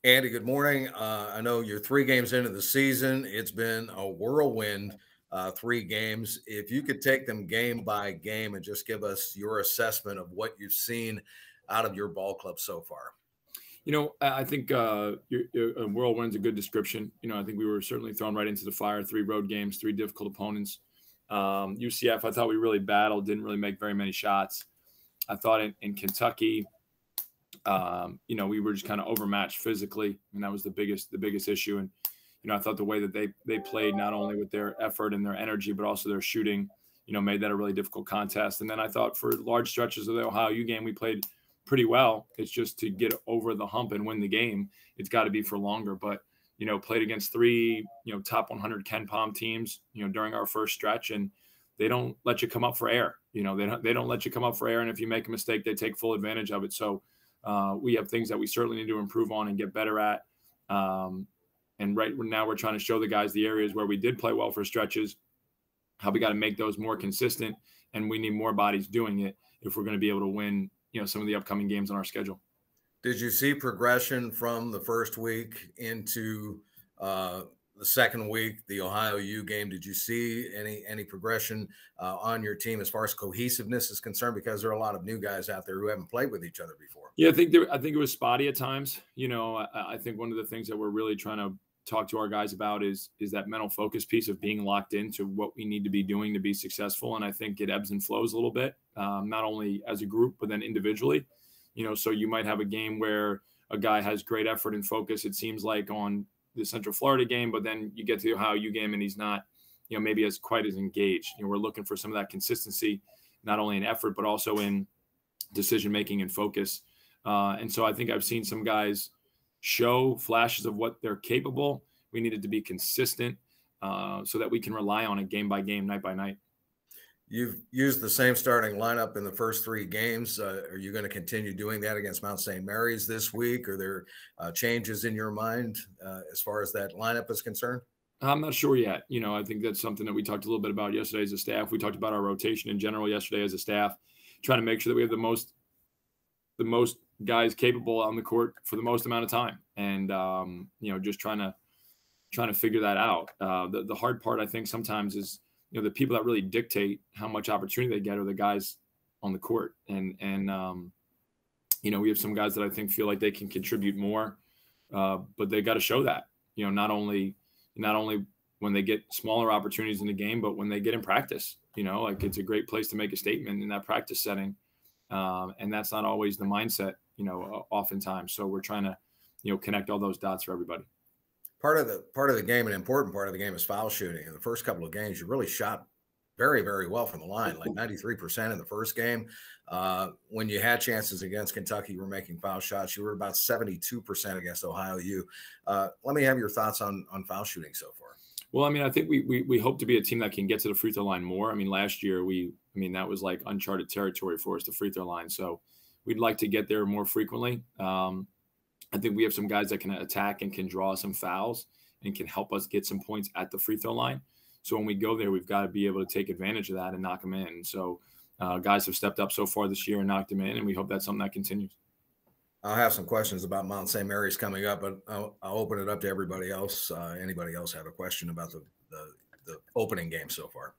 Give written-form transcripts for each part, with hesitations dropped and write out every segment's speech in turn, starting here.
Andy, good morning. I know you're 3 games into the season. It's been a whirlwind, 3 games. If you could take them game by game and just give us your assessment of what you've seen out of your ball club so far. I think a whirlwind's a good description. I think we were certainly thrown right into the fire. 3 road games, 3 difficult opponents. UCF, I thought we really battled, didn't really make very many shots. I thought in Kentucky, we were just kind of overmatched physically, and that was the biggest issue. And I thought the way that they played, not only with their effort and their energy, but also their shooting, made that a really difficult contest. And then I thought for large stretches of the Ohio U game, we played pretty well. It's just to get over the hump and win the game, it's got to be for longer. But played against 3 top 100 Ken Palm teams during our first stretch, and they don't let you come up for air. They don't let you come up for air, and if you make a mistake, they take full advantage of it. So we have things that we certainly need to improve on and get better at. And right now we're trying to show the guys the areas where we did play well for stretches, how we got to make those more consistent, and we need more bodies doing it if we're going to be able to win, some of the upcoming games on our schedule. Did you see progression from the first week into the second week, the Ohio U game? Did you see any progression on your team as far as cohesiveness is concerned? Because there are a lot of new guys out there who haven't played with each other before. Yeah, I think it was spotty at times. I think one of the things that we're really trying to talk to our guys about is that mental focus piece of being locked into what we need to be doing to be successful. And I think it ebbs and flows a little bit, not only as a group, but then individually. So you might have a game where a guy has great effort and focus, it seems like, on the Central Florida game, but then you get to the Ohio U game and he's not, maybe as quite as engaged. We're looking for some of that consistency, not only in effort, but also in decision-making and focus. And so I think I've seen some guys show flashes of what they're capable. We needed to be consistent so that we can rely on it game by game, night by night. You've used the same starting lineup in the first 3 games. Are you going to continue doing that against Mount St. Mary's this week? Are there changes in your mind as far as that lineup is concerned? I'm not sure yet. I think that's something that we talked a little bit about yesterday as a staff. We talked about our rotation in general yesterday as a staff, trying to make sure that we have the most guys capable on the court for the most amount of time. And, just trying to figure that out. The hard part, I think, sometimes is, the people that really dictate how much opportunity they get are the guys on the court. And we have some guys that I think feel like they can contribute more, but they got to show that, not only when they get smaller opportunities in the game, but when they get in practice. Like, it's a great place to make a statement in that practice setting. And that's not always the mindset, oftentimes. So we're trying to, connect all those dots for everybody. Part of the game, an important part of the game, is foul shooting. In the first couple of games, you really shot very, very well from the line, like 93% in the first game. When you had chances against Kentucky, you were making foul shots. You were about 72% against Ohio U. Let me have your thoughts on foul shooting so far. Well, I think we hope to be a team that can get to the free throw line more. Last year that was like uncharted territory for us, the free throw line. So we'd like to get there more frequently. I think we have some guys that can attack and can draw some fouls and can help us get some points at the free throw line. So when we go there, we've got to be able to take advantage of that and knock them in. And so guys have stepped up so far this year and knocked them in, and we hope that's something that continues. I'll have some questions about Mount St. Mary's coming up, but I'll open it up to everybody else. Anybody else have a question about the opening game so far?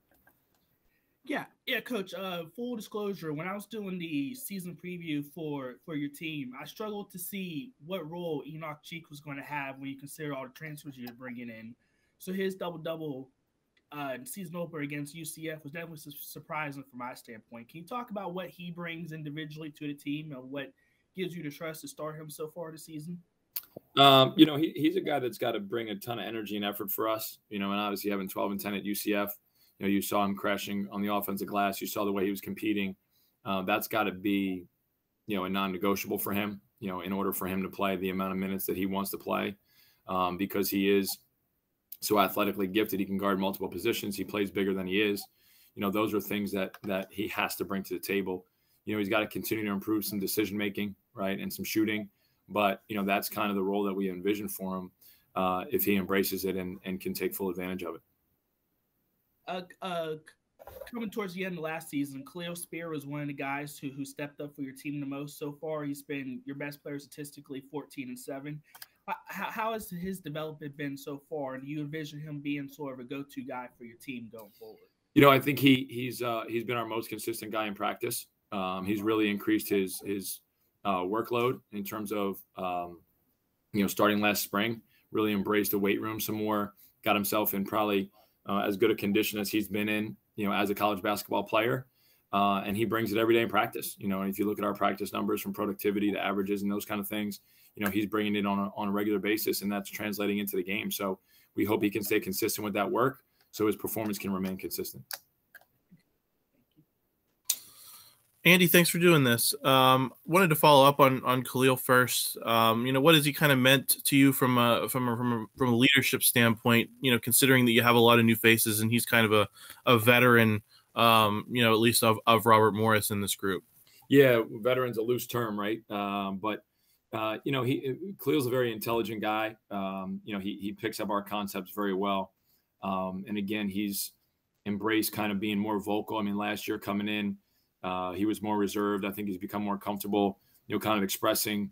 Yeah, Coach. Full disclosure: when I was doing the season preview for your team, I struggled to see what role Enoch Cheek was going to have when you consider all the transfers you're bringing in. So his double season opener against UCF was definitely surprising from my standpoint. Can you talk about what he brings individually to the team and what gives you the trust to start him so far this season? He's a guy that's got to bring a ton of energy and effort for us. And obviously having 12 and 10 at UCF. You saw him crashing on the offensive glass. You saw the way he was competing. That's got to be, a non-negotiable for him, in order for him to play the amount of minutes that he wants to play, because he is so athletically gifted. He can guard multiple positions. He plays bigger than he is. Those are things that he has to bring to the table. He's got to continue to improve some decision-making, right, and some shooting. But, that's kind of the role that we envision for him if he embraces it and can take full advantage of it. Coming towards the end of last season, Cleo Spear was one of the guys who stepped up for your team the most so far. He's been your best player statistically, 14 and 7. How has his development been so far? And do you envision him being sort of a go-to guy for your team going forward? I think he's been our most consistent guy in practice. He's really increased his workload in terms of starting last spring. Really embraced the weight room some more. Got himself in probably as good a condition as he's been in, as a college basketball player. And he brings it every day in practice. And if you look at our practice numbers from productivity to averages and those kind of things, he's bringing it on a regular basis, and that's translating into the game. So we hope he can stay consistent with that work, so his performance can remain consistent. Andy, thanks for doing this. Wanted to follow up on Khalil first. What has he kind of meant to you from a leadership standpoint? Considering that you have a lot of new faces and he's kind of a veteran, at least of Robert Morris in this group. Yeah, veteran's a loose term, right? But Khalil's a very intelligent guy. He picks up our concepts very well. And again, he's embraced kind of being more vocal. I mean, last year coming in, he was more reserved. I think he's become more comfortable, kind of expressing,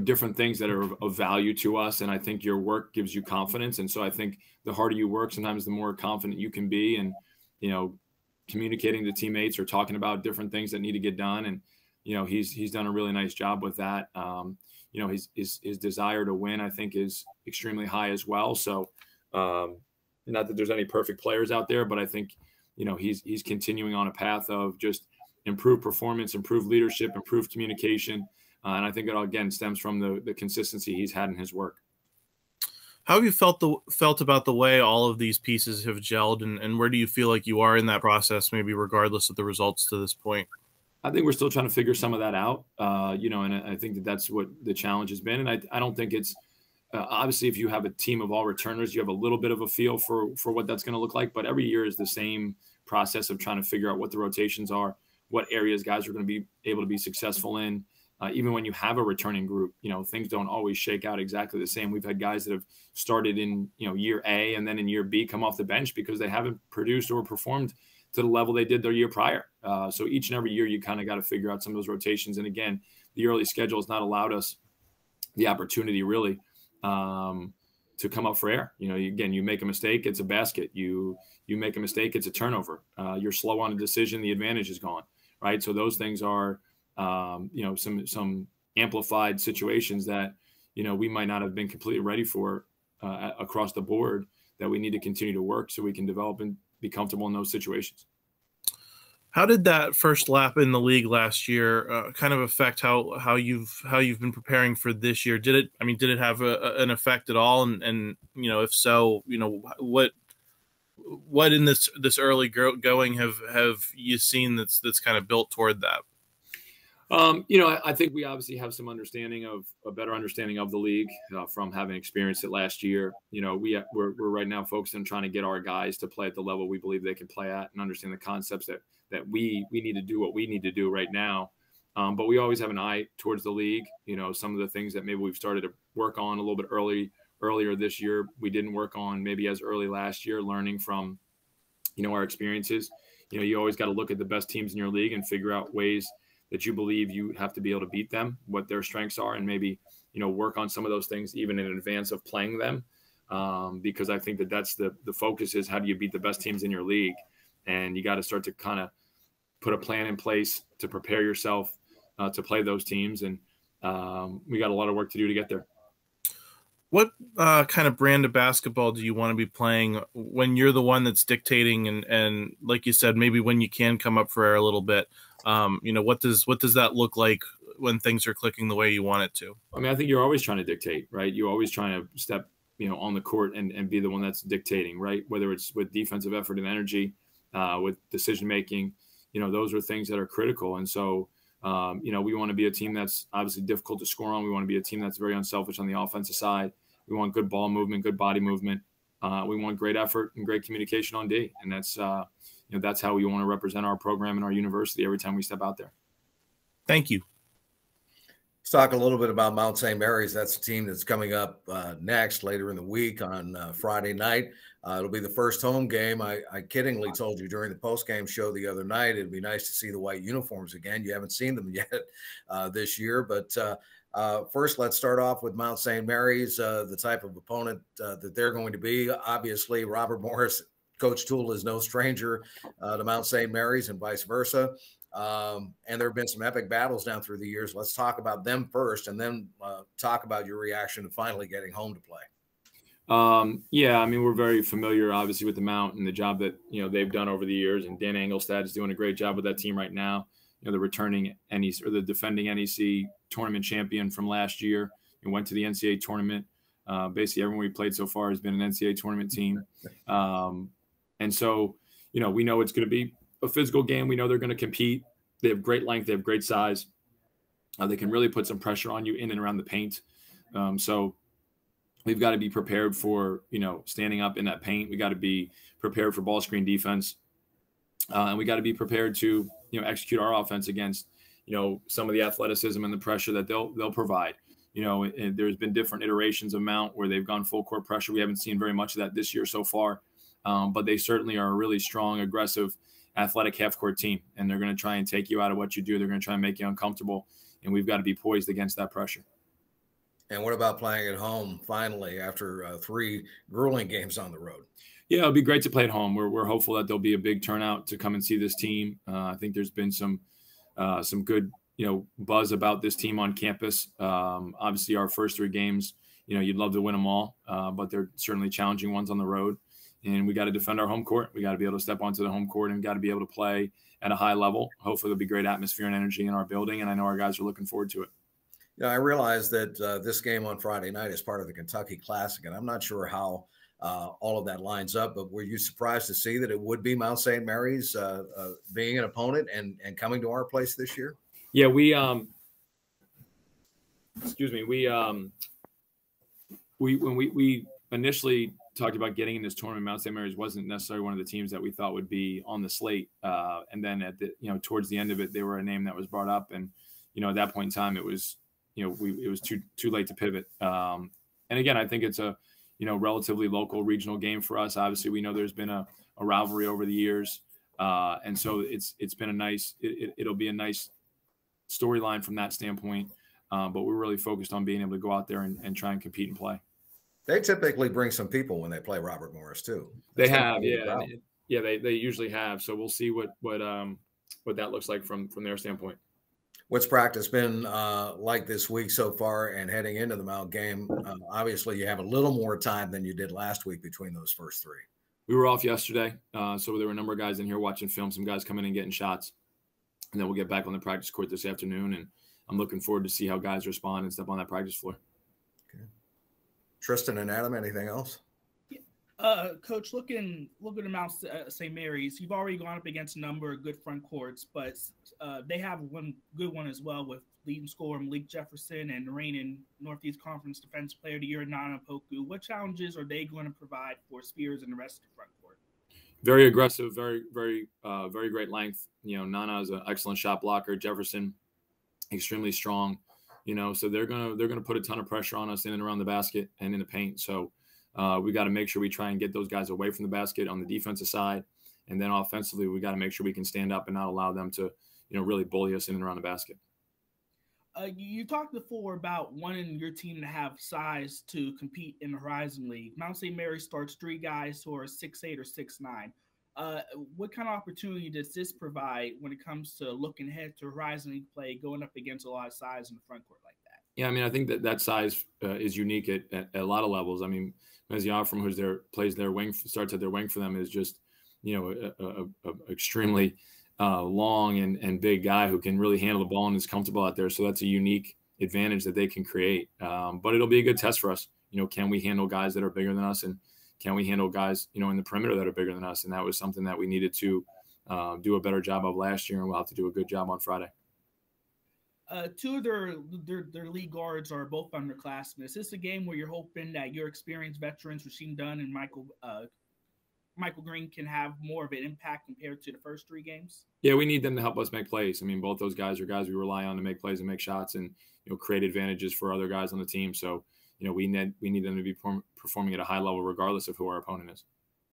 different things that are of value to us. And I think your work gives you confidence. And so I think the harder you work, sometimes the more confident you can be, and, communicating to teammates or talking about different things that need to get done. And, he's done a really nice job with that. His desire to win, I think, is extremely high as well. So, not that there's any perfect players out there, but I think, he's continuing on a path of just improved performance, improved leadership, improved communication. And I think it all, again, stems from the consistency he's had in his work. How have you felt about the way all of these pieces have gelled, and where do you feel like you are in that process, maybe regardless of the results to this point? I think we're still trying to figure some of that out, and I think that's what the challenge has been. And I don't think it's obviously, if you have a team of all returners, you have a little bit of a feel for what that's going to look like. But every year is the same process of trying to figure out what the rotations are, what areas guys are going to be able to be successful in. Even when you have a returning group, things don't always shake out exactly the same. We've had guys that have started in, year A and then in year B come off the bench because they haven't produced or performed to the level they did their year prior. So each and every year, you kind of got to figure out some of those rotations. And again, the early schedule has not allowed us the opportunity really to come up for air. Again, you make a mistake, it's a basket. You make a mistake, it's a turnover. You're slow on a decision, the advantage is gone, right? So those things are, some amplified situations that, we might not have been completely ready for across the board, that we need to continue to work so we can develop and be comfortable in those situations. How did that first lap in the league last year kind of affect how you've been preparing for this year? Did it have an effect at all? And if so, what in this early going have you seen that's kind of built toward that? I think we obviously have some a better understanding of the league from having experienced it last year. We're right now focused on trying to get our guys to play at the level we believe they can play at and understand the concepts that we need to do what we need to do right now. But we always have an eye towards the league. Some of the things that maybe we've started to work on a little bit earlier this year, we didn't work on maybe as early last year, learning from, our experiences. You always got to look at the best teams in your league and figure out ways that you believe you have to be able to beat them, what their strengths are, and maybe, work on some of those things even in advance of playing them. Because I think that's the focus is, how do you beat the best teams in your league? And you got to start to kind of put a plan in place to prepare yourself to play those teams. And we got a lot of work to do to get there. What kind of brand of basketball do you want to be playing when you're the one that's dictating and like you said, maybe when you can come up for air a little bit? What does that look like when things are clicking the way you want it to? I mean, I think you're always trying to dictate, right? You're always trying to step, on the court and be the one that's dictating, right? Whether it's with defensive effort and energy, with decision making, those are things that are critical. And so, we want to be a team that's obviously difficult to score on. We want to be a team that's very unselfish on the offensive side. We want good ball movement, good body movement. We want great effort and great communication on D. And that's, that's how we want to represent our program and our university every time we step out there. Thank you. Let's talk a little bit about Mount St. Mary's. That's a team that's coming up next later in the week on Friday night. It'll be the first home game. I kiddingly told you during the post-game show the other night, it'd be nice to see the white uniforms again. You haven't seen them yet this year, but First, let's start off with Mount St. Mary's, the type of opponent that they're going to be. Obviously, Robert Morris, Coach Toole, is no stranger to Mount St. Mary's and vice versa. And there have been some epic battles down through the years. Let's talk about them first, and then talk about your reaction to finally getting home to play. Yeah, I mean, we're very familiar, obviously, with the Mount and the job that they've done over the years. And Dan Engelstad is doing a great job with that team right now. The returning NEC, or the defending NEC tournament champion from last year, and went to the NCAA tournament. Basically, everyone we played so far has been an NCAA tournament team. And so, we know it's going to be a physical game. We know they're going to compete. They have great length. They have great size. They can really put some pressure on you in and around the paint. So we've got to be prepared for, standing up in that paint. We got to be prepared for ball screen defense. And we got to be prepared to, execute our offense against, some of the athleticism and the pressure that they'll provide. And there's been different iterations of Mount where they've gone full court pressure. We haven't seen very much of that this year so far. But they certainly are a really strong, aggressive, athletic half-court team. And they're going to try and take you out of what you do. They're going to try and make you uncomfortable. And we've got to be poised against that pressure. And what about playing at home finally after 3 grueling games on the road? Yeah, it'll be great to play at home. We're hopeful that there'll be a big turnout to come and see this team. I think there's been some good, buzz about this team on campus. Obviously, our first 3 games, you'd love to win them all, but they're certainly challenging ones on the road. And we got to defend our home court. We got to be able to step onto the home court and got to be able to play at a high level. Hopefully, there'll be great atmosphere and energy in our building, and I know our guys are looking forward to it. Yeah, I realize that this game on Friday night is part of the Kentucky Classic, and I'm not sure how all of that lines up, but were you surprised to see that it would be Mount St. Mary's being an opponent and coming to our place this year? Yeah, we initially talked about getting in this tournament, Mount St. Mary's wasn't necessarily one of the teams that we thought would be on the slate. And then at the, towards the end of it, they were a name that was brought up. And, at that point in time, it was, it was too late to pivot. And again, I think it's a, relatively local regional game for us. Obviously, we know there's been a rivalry over the years. And so it's been a nice, it'll be a nice storyline from that standpoint. But we're really focused on being able to go out there and try and compete and play. They typically bring some people when they play Robert Morris too. They have, yeah. They usually have. So we'll see what that looks like from their standpoint. What's practice been like this week so far and heading into the Mount game? Obviously, you have a little more time than you did last week between those first 3. We were off yesterday, so there were a number of guys in here watching film, some guys coming in getting shots. And then we'll get back on the practice court this afternoon, and I'm looking forward to see how guys respond and step on that practice floor. Okay. Tristan and Adam, anything else? Coach, looking at Mount St. Mary's, you've already gone up against a number of good front courts, but they have one good one as well with leading scorer Malik Jefferson and the reigning Northeast Conference Defensive Player of the Year, Nana Poku. What challenges are they going to provide for Spears and the rest of the front court? Very aggressive, very great length. Nana is an excellent shot blocker. Jefferson, extremely strong. So they're gonna put a ton of pressure on us in and around the basket and in the paint. So we got to make sure we try and get those guys away from the basket on the defensive side. And then offensively, we got to make sure we can stand up and not allow them to, really bully us in and around the basket. You talked before about wanting your team to have size to compete in the Horizon League. Mount St. Mary starts 3 guys who are 6'8" or 6'9". What kind of opportunity does this provide when it comes to looking ahead to Horizon League play, going up against a lot of size in the front court like that? Yeah, I mean, I think that size is unique at a lot of levels. I mean, Mezzi Afram, starts at their wing for them, is just, a extremely long and big guy who can really handle the ball and is comfortable out there. So that's a unique advantage that they can create. But it'll be a good test for us. Can we handle guys that are bigger than us, and can we handle guys, in the perimeter that are bigger than us? And that was something that we needed to do a better job of last year, and we'll have to do a good job on Friday. 2 of their league guards are both underclassmen. Is this a game where you're hoping that your experienced veterans, Rasheem Dunn and Michael Green, can have more of an impact compared to the first 3 games? Yeah, we need them to help us make plays. I mean, both those guys are guys we rely on to make plays and make shots and, create advantages for other guys on the team. So, we need them to be performing at a high level regardless of who our opponent is.